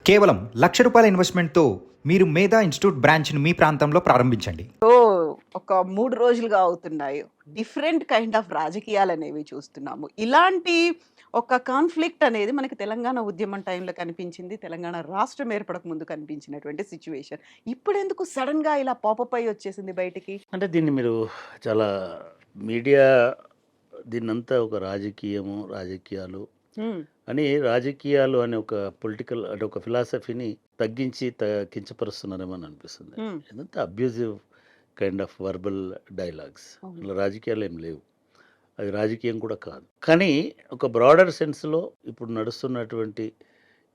కేవలం ₹1,00,000 ఇన్వెస్ట్‌మెంట్‌తో మీరు మేధా ఇన్‌స్టిట్యూట్ బ్రాంచ్‌ని మీ ప్రాంతంలో ప్రారంభించండి. సో, ఒక 3 రోజులుగా అవుతున్నాయి. డిఫరెంట్ కైండ్ ఆఫ్ రాజకీయాలనేవి చూస్తున్నాము. ఇలాంటి ఒక కాన్‌ఫ్లిక్ట్ అనేది మనకి తెలంగాణ ఉద్యమం టైంలో కనిపించింది. తెలంగాణ రాష్ట్రం ఏర్పడక ముందు కనిపించినటువంటి సిట్యుయేషన్. ఇప్పుడెందుకు సడెన్‌గా ఇలా పాపప్ అయ్యి వచ్చేసింది బయటికి? అంటే దీన్ని మీరు చాలా మీడియా దీన్నంతా ఒక రాజకీయాలు హ్మ్. అని రాజకీయాలు అనే ఒక పొలిటికల్ అంటే ఒక ఫిలాసఫీని తగ్గించి కించపరుస్తున్నారేమో అని అనిపిస్తుంది. హ్మ్. ఇదంతా abusive kind of verbal dialogues. అవును. అలా రాజకీయాలు ఏం లేవు. అది రాజకీయం కూడా కాదు. కానీ ఒక బ్రాడర్ సెన్స్‌లో ఇప్పుడు నడుస్తున్నటువంటి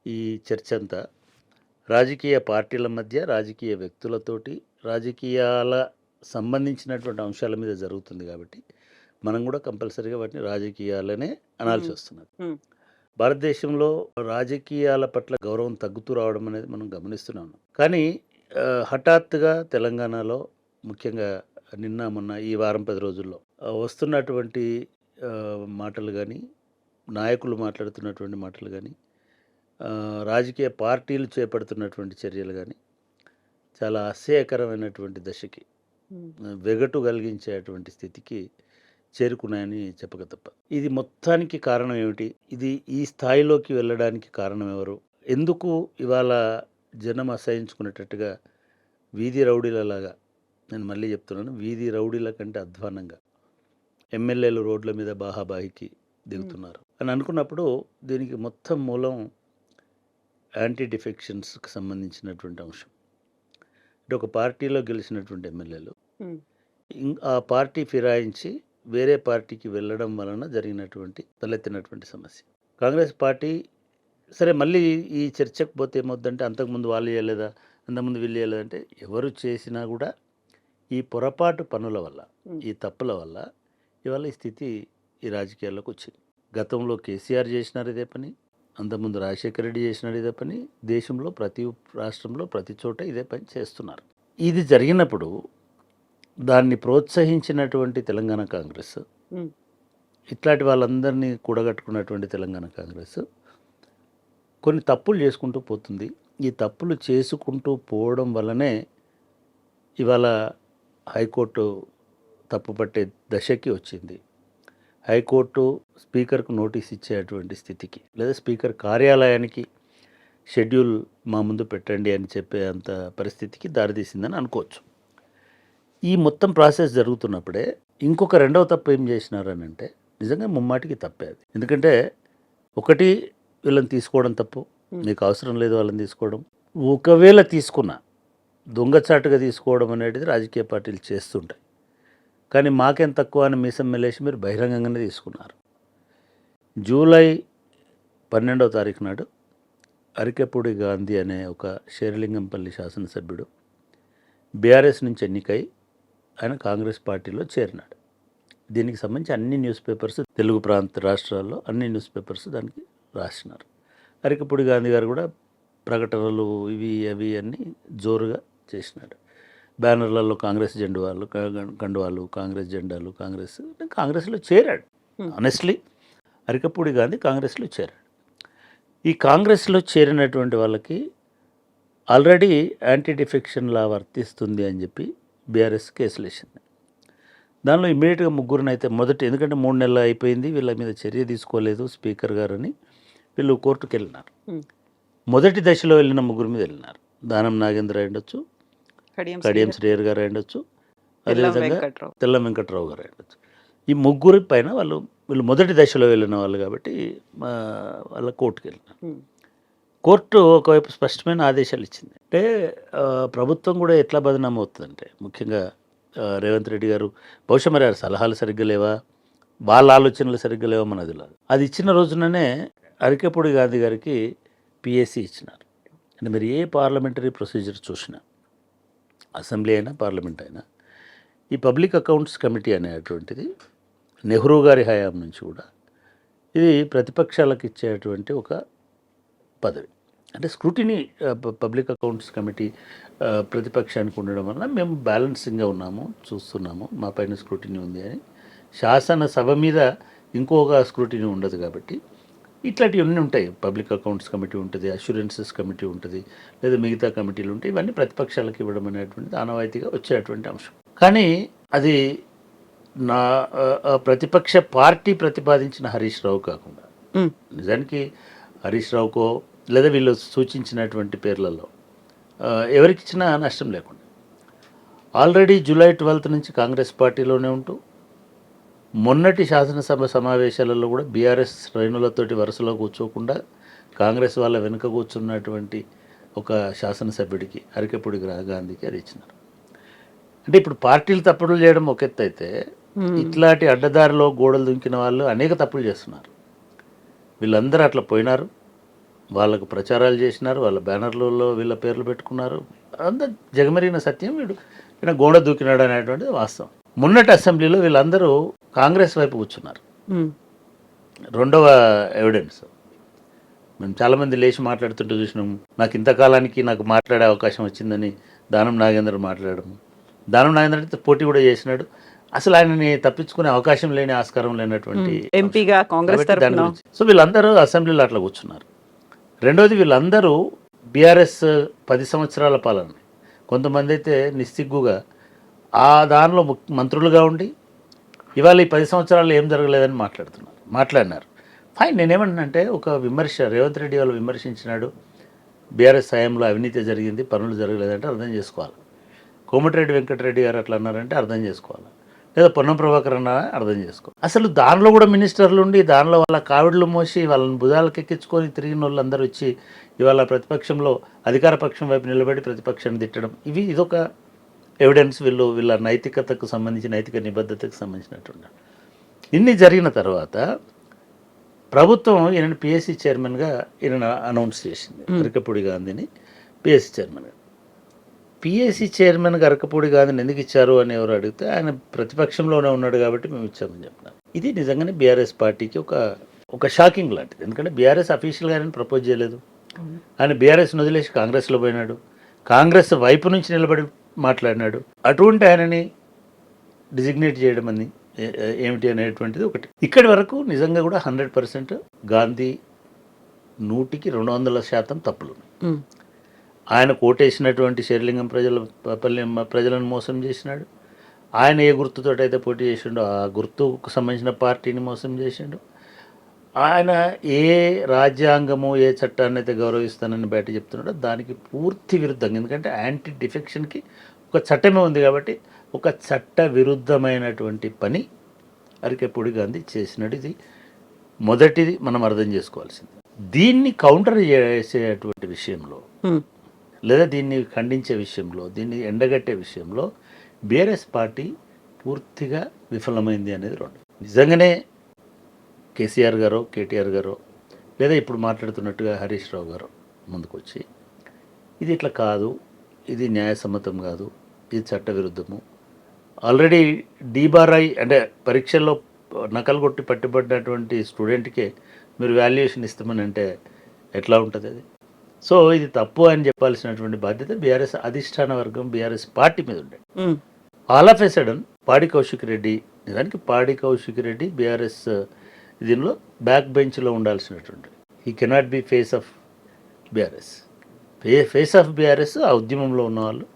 ఈ చర్చ అంతా రాజకీయ పార్టీల మధ్య, రాజకీయ వ్యక్తులతోటి, రాజకీయాల సంబంధించినటువంటి అంశాల మీద జరుగుతుంది కాబట్టి, మనం కూడా కంపల్సరీగా వాటిని రాజకీయాలనే అనాల్సి హ్మ్. వస్తున్నది. హ్మ్. భారతదేశంలో రాజకీయాల పట్ల గౌరవం తగ్గుతూ రావడం అనేది మనం గమనిస్తూనే ఉన్నాం. కానీ హఠాత్తుగా తెలంగాణలో ముఖ్యంగా నిన్న, మొన్న ఈ వారం 10 రోజుల్లో వస్తున్నటువంటి మాటలు గానీ, నాయకులు మాట్లాడుతున్నటువంటి మాటలు గానీ, రాజకీయ పార్టీలు చేపడుతున్నటువంటి చర్యలు గానీ, చాలా అసహ్యకరమైనటువంటి దశకి, హ్మ్. వెగటు కలిగించేటువంటి స్థితికి చేరుకున్నాయని చెప్పక తప్ప. ఇది మొత్తానికి కారణం ఏమిటి? ఇది ఈ స్థాయిలోకి వెళ్ళడానికి కారణం ఎవరు? ఎందుకు ఇవాళ జనం అసహించుకునేటట్టుగా వీధి రౌడీలలాగా, నేను మళ్ళీ చెప్తున్నాను, వీధి రౌడీల కంటే అధ్వాన్నంగా ఎమ్మెల్యేలు రోడ్ల మీద బాహాబాహికి హ్మ్. దిగుతున్నారు అని అనుకున్నప్పుడు, దీనికి మొత్తం మూలం యాంటీ డిఫెక్షన్స్‌కి సంబంధించినటువంటి అంశం. అంటే ఒక పార్టీలో గెలిచినటువంటి ఎమ్మెల్యేలు హ్మ్. ఆ పార్టీ ఫిరాయించి వేరే పార్టీకి వెళ్ళడం వలన జరిగినటువంటి తలెత్తినటువంటి సమస్య. కాంగ్రెస్ పార్టీ సరే మళ్ళీ ఈ చర్చకు పోతే ఏమవుద్దంటే అంతకుముందు వాళ్ళు చేయలేదా? అంతకుముందు వీళ్ళు చేయలేదంటే ఎవరు చేసినా కూడా ఈ పొరపాటు పనుల వల్ల, హ్మ్. ఈ తప్పుల వల్ల ఇవాళ ఈ స్థితి ఈ రాజకీయాల్లోకి వచ్చింది. గతంలో కేసీఆర్ చేసినారు ఇదే పని. అంతకుముందు రాజశేఖర రెడ్డి చేసినారు ఇదే పని. దేశంలో ప్రతి రాష్ట్రంలో ప్రతి చోట ఇదే పని చేస్తున్నారు. ఇది జరిగినప్పుడు దాన్ని ప్రోత్సహించినటువంటి తెలంగాణ కాంగ్రెస్, హ్మ్. ఇట్లాంటి వాళ్ళందరినీ కూడగట్టుకున్నటువంటి తెలంగాణ కాంగ్రెస్ కొన్ని తప్పులు చేసుకుంటూ పోతుంది. ఈ తప్పులు చేసుకుంటూ పోవడం వల్లనే ఇవాళ హైకోర్టు తప్పుపట్టే దశకి వచ్చింది. హైకోర్టు స్పీకర్కు నోటీస్ ఇచ్చేటువంటి స్థితికి, లేదా స్పీకర్ కార్యాలయానికి షెడ్యూల్ మా ముందు పెట్టండి అని చెప్పే అంత పరిస్థితికి దారితీసిందని అనుకోవచ్చు. ఈ మొత్తం ప్రాసెస్ జరుగుతున్నప్పుడే ఇంకొక రెండవ తప్పు ఏం చేసినారనంటే నిజంగా ముమ్మాటికి తప్పే అది. ఎందుకంటే ఒకటి, వీళ్ళని తీసుకోవడం తప్పు. హ్మ్. మీకు అవసరం లేదు వాళ్ళని తీసుకోవడం. ఒకవేళ తీసుకున్నా దొంగచాటుగా తీసుకోవడం అనేది రాజకీయ పార్టీలు చేస్తుంటాయి. కానీ మాకేం తక్కువ అని మీసం మెలేసి మీరు బహిరంగంగానే తీసుకున్నారు. జూలై 12వ తారీఖు నాడు అరికెపూడి గాంధీ అనే ఒక శేరిలింగంపల్లి శాసనసభ్యుడు బీఆర్ఎస్ నుంచి ఎన్నికై ఆయన కాంగ్రెస్ పార్టీలో చేరినాడు. దీనికి సంబంధించి అన్ని న్యూస్ పేపర్స్, తెలుగు ప్రాంత రాష్ట్రాల్లో అన్ని న్యూస్ పేపర్స్ దానికి రాసినారు. అరికపూడి గాంధీ గారు కూడా ప్రకటనలు ఇవి అవి అన్నీ జోరుగా చేసినాడు. బ్యానర్లలో కాంగ్రెస్ కండువాలు, కాంగ్రెస్ జెండాలు, కాంగ్రెస్లో చేరాడు. హ్మ్. ఆనెస్ట్లీ అరికపూడి గాంధీ కాంగ్రెస్లో చేరాడు. ఈ కాంగ్రెస్లో చేరినటువంటి వాళ్ళకి ఆల్రెడీ యాంటీ డిఫెక్షన్ లా వర్తిస్తుంది అని చెప్పి బీఆర్ఎస్ కేసులు వేసింది. దానిలో ఇమ్మీడియట్గా ముగ్గురిని అయితే ఎందుకంటే 3 నెలలు అయిపోయింది, వీళ్ళ మీద చర్య తీసుకోలేదు స్పీకర్ గారని వీళ్ళు కోర్టుకు వెళ్ళినారు. హ్మ్. మొదటి దశలో వెళ్ళిన ముగ్గురు మీద వెళ్ళినారు. దానం నాగేంద్ర అయ్యుండొచ్చు, కడియం శ్రీహరి గారు అయ్యుండొచ్చు, తెల్లం అదేవిధంగా వెంకట్రావు. తెల్లం వెంకట్రావు గారు అయ్యుండొచ్చు. ఈ ముగ్గురి పైన వీళ్ళు మొదటి దశలో వెళ్ళిన వాళ్ళు కాబట్టి వాళ్ళ కోర్టుకు వెళ్ళినారు. హ్మ్. కోర్టు ఒకవైపు స్పష్టమైన ఆదేశాలు ఇచ్చింది. అంటే ప్రభుత్వం కూడా ఎట్లా బదనామవుతుందంటే అవుతుందంటే ముఖ్యంగా రేవంత్ రెడ్డి గారు బహుశా మరి ఆ సలహాలు సరిగ్గా లేవా, వాళ్ళ ఆలోచనలు సరిగ్గా లేవా మనది లేదు. అది ఇచ్చిన రోజుననే అరికెపూడి గాంధీ గారికి పిఎస్సి ఇచ్చినారు. అంటే మీరు ఏ పార్లమెంటరీ ప్రొసీజర్ చూసినా, అసెంబ్లీ అయినా పార్లమెంట్ అయినా, ఈ పబ్లిక్ అకౌంట్స్ కమిటీ అనేటువంటిది నెహ్రూ గారి హయాం నుంచి కూడా ఇది ప్రతిపక్షాలకు ఇచ్చేటువంటి ఒక పదవి. అంటే స్క్రూటినీ పబ్లిక్ అకౌంట్స్ కమిటీ ప్రతిపక్షానికి ఉండడం వల్ల మేము బ్యాలెన్సింగ్గా ఉన్నాము, చూస్తున్నాము, మా పైన స్క్రూటినీ ఉంది అని శాసనసభ మీద ఇంకొక స్క్రూటినీ ఉండదు కాబట్టి ఇట్లాంటివి అన్నీ ఉంటాయి. పబ్లిక్ అకౌంట్స్ కమిటీ ఉంటుంది, అష్యూరెన్సెస్ కమిటీ ఉంటుంది, లేదా మిగతా కమిటీలు ఉంటాయి. ఇవన్నీ ప్రతిపక్షాలకు ఇవ్వడం అనేటువంటిది ఆనవాయితీగా వచ్చేటువంటి అంశం. కానీ అది నా ప్రతిపక్ష పార్టీ ప్రతిపాదించిన హరీష్ రావు కాకుండా నిజానికి హరీష్ రావుకో లేదా వీళ్ళు సూచించినటువంటి పేర్లలో ఎవరికి ఇచ్చినా నష్టం లేకుండా ఆల్రెడీ జూలై 12 నుంచి కాంగ్రెస్ పార్టీలోనే ఉంటూ మొన్నటి శాసనసభ సమావేశాలలో కూడా బీఆర్ఎస్ శ్రేణులతోటి వరుసలో కూర్చోకుండా కాంగ్రెస్ వాళ్ళ వెనుక కూర్చున్నటువంటి ఒక శాసనసభ్యుడికి అరికెపూడి గాంధీకి అది ఇచ్చినారు. అంటే ఇప్పుడు పార్టీలు తప్పులు చేయడం ఒక ఎత్తు అయితే ఇట్లాంటి అడ్డదారిలో గోడలు దుంకిన వాళ్ళు అనేక తప్పులు చేస్తున్నారు. వీళ్ళందరూ అట్లా పోయినారు, వాళ్ళకు ప్రచారాలు చేసినారు, వాళ్ళ బ్యానర్లలో వీళ్ళ పేర్లు పెట్టుకున్నారు. అంత జగమెరిగిన సత్యం వీడు గోడ దూకినాడు అనేటువంటిది వాస్తవం. మొన్నటి అసెంబ్లీలో వీళ్ళందరూ కాంగ్రెస్ వైపు కూర్చున్నారు. రెండవ ఎవిడెన్స్ మేము చాలామంది లేచి మాట్లాడుతుంటే చూసినాము. నాకు ఇంతకాలానికి నాకు మాట్లాడే అవకాశం వచ్చిందని దానం నాగేంద్ర మాట్లాడము. దానం నాగేంద్ర అయితే పోటీ కూడా చేసినాడు. అసలు ఆయనని తప్పించుకునే అవకాశం లేని, ఆస్కారం లేనటువంటి ఎంపీగా కాంగ్రెస్ తరఫున. సో వీళ్ళందరూ అసెంబ్లీలో అట్లా కూర్చున్నారు. రెండోది వీళ్ళందరూ బీఆర్ఎస్ 10 సంవత్సరాల పాలన, కొంతమంది అయితే నిస్సిగ్గుగా ఆ దానిలో మంత్రులుగా ఉండి ఇవాళ ఈ 10 సంవత్సరాలు ఏం జరగలేదని మాట్లాడినారు. ఫైన్, నేనేమంటున్నానంటే ఒక విమర్శ రేవంత్ రెడ్డి వాళ్ళు విమర్శించినాడు, బీఆర్ఎస్ హయాంలో అవినీతి జరిగింది, పనులు జరగలేదంటే అర్థం చేసుకోవాలి. కోమటిరెడ్డి వెంకటరెడ్డి గారు అట్లా అన్నారంటే అర్థం చేసుకోవాలి, లేదా పొన్నం ప్రభాకర్ అన్న అర్థం చేసుకో. అసలు దానిలో కూడా మినిస్టర్లు ఉండి దానిలో వాళ్ళ కావిడ్లు మోసి వాళ్ళని భుజాలకు ఎక్కించుకొని తిరిగిన వాళ్ళు అందరూ వచ్చి ఇవాళ ప్రతిపక్షంలో అధికార పక్షం వైపు నిలబడి ప్రతిపక్షాన్ని తిట్టడం, ఇదొక ఎవిడెన్స్ వీళ్ళ నైతికతకు సంబంధించి, నైతిక నిబద్ధతకు సంబంధించినటువంటి. ఇన్ని జరిగిన తర్వాత ప్రభుత్వం ఈయన పిఎస్సి చైర్మన్గా ఈయన అనౌన్స్ చేసింది, అరికపూడి గాంధీని పిఎస్సి చైర్మన్గా. పిఎస్సి చైర్మన్గా అరకపూడి గాంధీని ఎందుకు ఇచ్చారు అని ఎవరు అడిగితే ఆయన ప్రతిపక్షంలోనే ఉన్నాడు కాబట్టి మేము ఇచ్చామని చెప్పినాం. ఇది నిజంగానే బీఆర్ఎస్ పార్టీకి ఒక షాకింగ్ లాంటిది. ఎందుకంటే బీఆర్ఎస్ అఫీషియల్గా ఆయన ప్రపోజ్ చేయలేదు. ఆయన బీఆర్ఎస్ని వదిలేసి కాంగ్రెస్లో పోయినాడు, కాంగ్రెస్ వైపు నుంచి నిలబడి మాట్లాడినాడు. అటువంటి ఆయనని డిజిగ్నేట్ చేయడం అని ఏమిటి అనేటువంటిది ఒకటి. ఇక్కడి వరకు నిజంగా కూడా 100% గాంధీ 100కి 200% తప్పులు. ఆయన కోటేసినటువంటి శేర్లింగం ప్రజలను మోసం చేసినాడు. ఆయన ఏ గుర్తుతో అయితే పోటీ చేసిండో ఆ గుర్తుకు సంబంధించిన పార్టీని మోసం చేసిండు. ఆయన ఏ రాజ్యాంగము ఏ చట్టాన్ని అయితే గౌరవిస్తానని బయట చెప్తున్నాడో దానికి పూర్తి విరుద్ధంగా, ఎందుకంటే యాంటీ డిఫెక్షన్కి ఒక చట్టమే ఉంది కాబట్టి ఒక చట్ట విరుద్ధమైనటువంటి పని అరికెపూడి గాంధీ చేసినట్టు ఇది మొదటిది మనం అర్థం చేసుకోవాల్సింది. దీన్ని కౌంటర్ చేసేటువంటి విషయంలో లేదా దీన్ని ఖండించే విషయంలో, దీన్ని ఎండగట్టే విషయంలో బీఆర్ఎస్ పార్టీ పూర్తిగా విఫలమైంది అనేది రెండు. నిజంగానే కేసీఆర్ గారో కేటీఆర్ గారో లేదా ఇప్పుడు మాట్లాడుతున్నట్టుగా హరీష్ రావు గారు ముందుకొచ్చి ఇది ఇట్లా కాదు, ఇది న్యాయసమ్మతం కాదు, ఇది చట్టవిరుద్ధము, ఆల్రెడీ డీబార్ఐ అంటే పరీక్షల్లో నకలు కొట్టి పట్టుబడినటువంటి స్టూడెంట్కే మీరు వాల్యుయేషన్ ఇస్తామని అంటే ఎట్లా ఉంటుంది అది? సో ఇది తప్పు అని చెప్పాల్సినటువంటి బాధ్యత బీఆర్ఎస్ అధిష్టాన వర్గం, బీఆర్ఎస్ పార్టీ మీద ఉండే. ఆల్ ఆఫ్ ఎ సడన్ పాడి కౌశిక్ రెడ్డి, నిజానికి పాడి కౌశిక్ రెడ్డి బీఆర్ఎస్ దీనిలో బ్యాక్ బెంచ్లో ఉండాల్సినటువంటి, ఈ cannot be face of BRS. Face of BRS ఆ ఉద్యమంలో ఉన్నవాళ్ళు,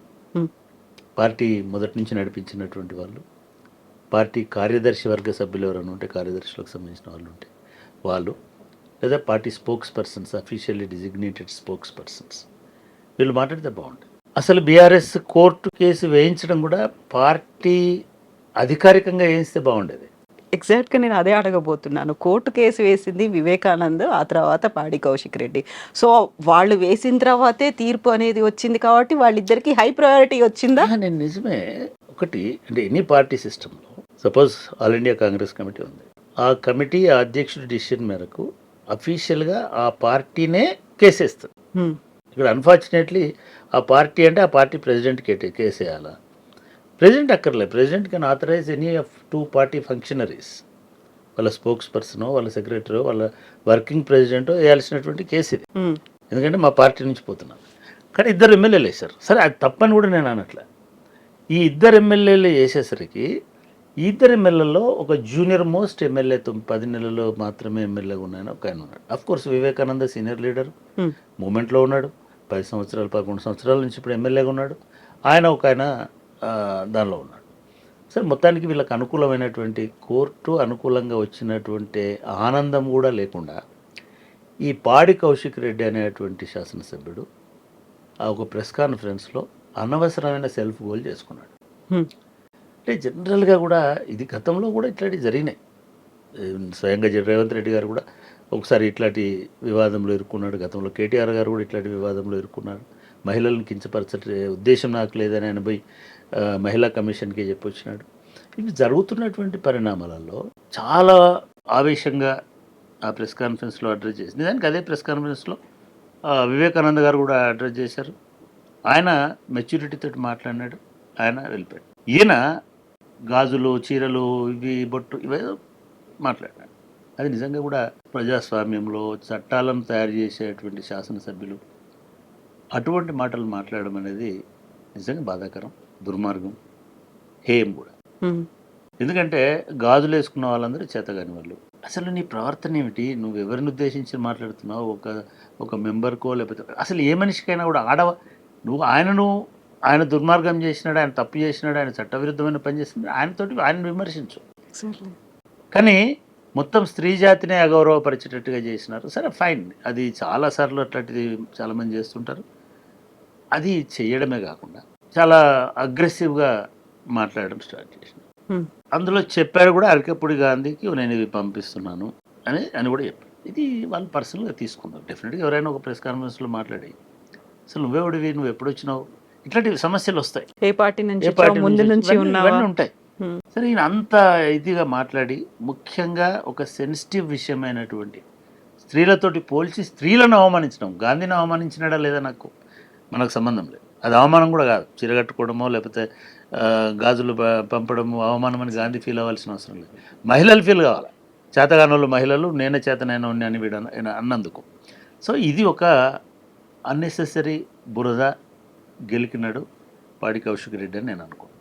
పార్టీ మొదటి నుంచి నడిపించినటువంటి వాళ్ళు, పార్టీ కార్యదర్శి వర్గ సభ్యులు ఎవరైనా ఉంటే కార్యదర్శులకు సంబంధించిన వాళ్ళు ఉంటే వాళ్ళు, లేదా party spokes persons, officially designated spokes persons, వీళ్ళు మాట్లాడితే బాగుంటుంది. అసలు బీఆర్ఎస్ కోర్టు కేసు వేయించడం కూడా పార్టీ అధికారికంగా వేయిస్తే బాగుండేది. ఎగ్జాక్ట్గా నేను అదే అడగబోతున్నాను. కోర్టు కేసు వేసింది వివేకానంద్, ఆ తర్వాత పాడి కౌశిక్ రెడ్డి. సో వాళ్ళు వేసిన తర్వాతే తీర్పు అనేది వచ్చింది కాబట్టి వాళ్ళిద్దరికి హై ప్రయారిటీ వచ్చిందా? నేను నిజమే. ఒకటి అంటే ఎనీ పార్టీ సిస్టంలో suppose all India Congress committee ఉంది, ఆ కమిటీ ఆ అధ్యక్షుడి డిసిషన్ మేరకు అఫీషియల్గా ఆ పార్టీనే కేసేస్తుంది. ఇక్కడ అన్ఫార్చునేట్లీ ఆ పార్టీ అంటే ఆ పార్టీ ప్రెసిడెంట్కి కేసేయాలా? ప్రెసిడెంట్ అక్కర్లే, president can authorize any of 2 party functionaries, వాళ్ళ స్పోక్స్ పర్సనో వాళ్ళ సెక్రటరీ వాళ్ళ వర్కింగ్ ప్రెసిడెంటో వేయాల్సినటువంటి కేసు ఇది. ఎందుకంటే మా పార్టీ నుంచి పోతున్నాం. కానీ 2 ఎమ్మెల్యేలు వేశారు. సరే అది తప్పని కూడా నేను అనట్లే. ఈ 2 ఎమ్మెల్యేలు వేసేసరికి ఈ ఇద్దరు ఎమ్మెల్యేలో ఒక జూనియర్ మోస్ట్ ఎమ్మెల్యే 10 నెలలు మాత్రమే ఎమ్మెల్యేగా ఉన్నాయని ఒక ఆయన ఉన్నాడు. Of course Vivekananda senior leader మూమెంట్లో ఉన్నాడు, 10 సంవత్సరాలు 11 సంవత్సరాల నుంచి ఇప్పుడు ఎమ్మెల్యేగా ఉన్నాడు. ఆయన దానిలో ఉన్నాడు. సరే, మొత్తానికి వీళ్ళకి అనుకూలమైనటువంటి కోర్టు అనుకూలంగా వచ్చినటువంటి ఆనందం కూడా లేకుండా ఈ పాడి కౌశిక్ రెడ్డి అనేటువంటి శాసనసభ్యుడు ఆ ఒక ప్రెస్ కాన్ఫరెన్స్లో అనవసరమైన సెల్ఫ్ గోల్ చేసుకున్నాడు. అంటే జనరల్గా కూడా ఇది గతంలో కూడా ఇట్లాంటివి జరిగినాయి. స్వయంగా రేవంత్ రెడ్డి గారు కూడా ఒకసారి ఇట్లాంటి వివాదంలో ఇరుక్కున్నాడు. గతంలో కేటీఆర్ గారు కూడా ఇట్లాంటి వివాదంలో ఇరుక్కున్నారు. మహిళలను కించపరచే ఉద్దేశం నాకు లేదని ఆయన పోయి మహిళా కమిషన్కి చెప్పొచ్చినాడు. ఇవి జరుగుతున్నటువంటి పరిణామాలలో చాలా ఆవేశంగా ఆ ప్రెస్ కాన్ఫరెన్స్లో అడ్రస్ చేసింది. నిజానికి అదే ప్రెస్ కాన్ఫరెన్స్లో వివేకానంద గారు కూడా అడ్రస్ చేశారు. ఆయన మెచ్యూరిటీతో మాట్లాడినాడు, ఆయన వెళ్ళిపోయాడు. ఈయన గాజులు, చీరలు, ఇవి బొట్టు ఇవేదో మాట్లాడినాడు. అది నిజంగా కూడా ప్రజాస్వామ్యంలో చట్టాలను తయారు చేసేటువంటి శాసనసభ్యులు అటువంటి మాటలు మాట్లాడడం అనేది నిజంగా బాధాకరం, దుర్మార్గం, హేయం కూడా. ఎందుకంటే గాజులు వేసుకున్న వాళ్ళందరూ చేతగాని వాళ్ళు. అసలు నీ ప్రవర్తన ఏమిటి? నువ్వు ఎవరిని ఉద్దేశించి మాట్లాడుతున్నావు? ఒక మెంబర్కో లేకపోతే అసలు ఏ మనిషికైనా కూడా ఆయన దుర్మార్గం చేసినాడు, ఆయన తప్పు చేసినాడు, ఆయన చట్టవిరుద్ధమైన పని చేసినాడు, ఆయన విమర్శించు. కానీ మొత్తం స్త్రీ జాతినే అగౌరవపరిచేటట్టుగా చేసినారు. సరే, ఫైన్, అది చాలాసార్లు అట్లాంటిది చాలామంది చేస్తుంటారు. అది చేయడమే కాకుండా చాలా అగ్రెసివ్గా మాట్లాడడం స్టార్ట్ చేసినారు. అందులో చెప్పారు కూడా, అరకపూడి గాంధీకి నేను ఇవి పంపిస్తున్నాను అని కూడా చెప్పారు. ఇది వాళ్ళు పర్సనల్గా తీసుకున్నారు. డెఫినెట్గా ఎవరైనా ఒక ప్రెస్ కాన్ఫరెన్స్లో మాట్లాడి అసలు నువ్వెవడివి, నువ్వు ఎప్పుడు వచ్చినావు, ఇట్లాంటి సమస్యలు వస్తాయి. ఏ పార్టీ నుంచి ఇవన్నీ ఉంటాయి. సరే, ఈయన అంత ఇదిగా మాట్లాడి ముఖ్యంగా ఒక సెన్సిటివ్ విషయమైనటువంటి స్త్రీలతోటి పోల్చి స్త్రీలను అవమానించడం, గాంధీని అవమానించినాడా లేదా మనకు సంబంధం లేదు. అది అవమానం కూడా కాదు. చీరగట్టుకోవడమో లేకపోతే గాజులు పంపడము అవమానం అని గాంధీ ఫీల్ అవ్వాల్సిన అవసరం లేదు. మహిళలు ఫీల్ కావాలి. చేతగానోళ్ళు మహిళలు, నేనే చేతనైన అని వీడు అన్నందుకు. సో ఇది ఒక అన్నెసెసరీ బురద గెలికినాడు పాడి కౌశిక్ రెడ్డి అని నేను అనుకుంటున్నాను.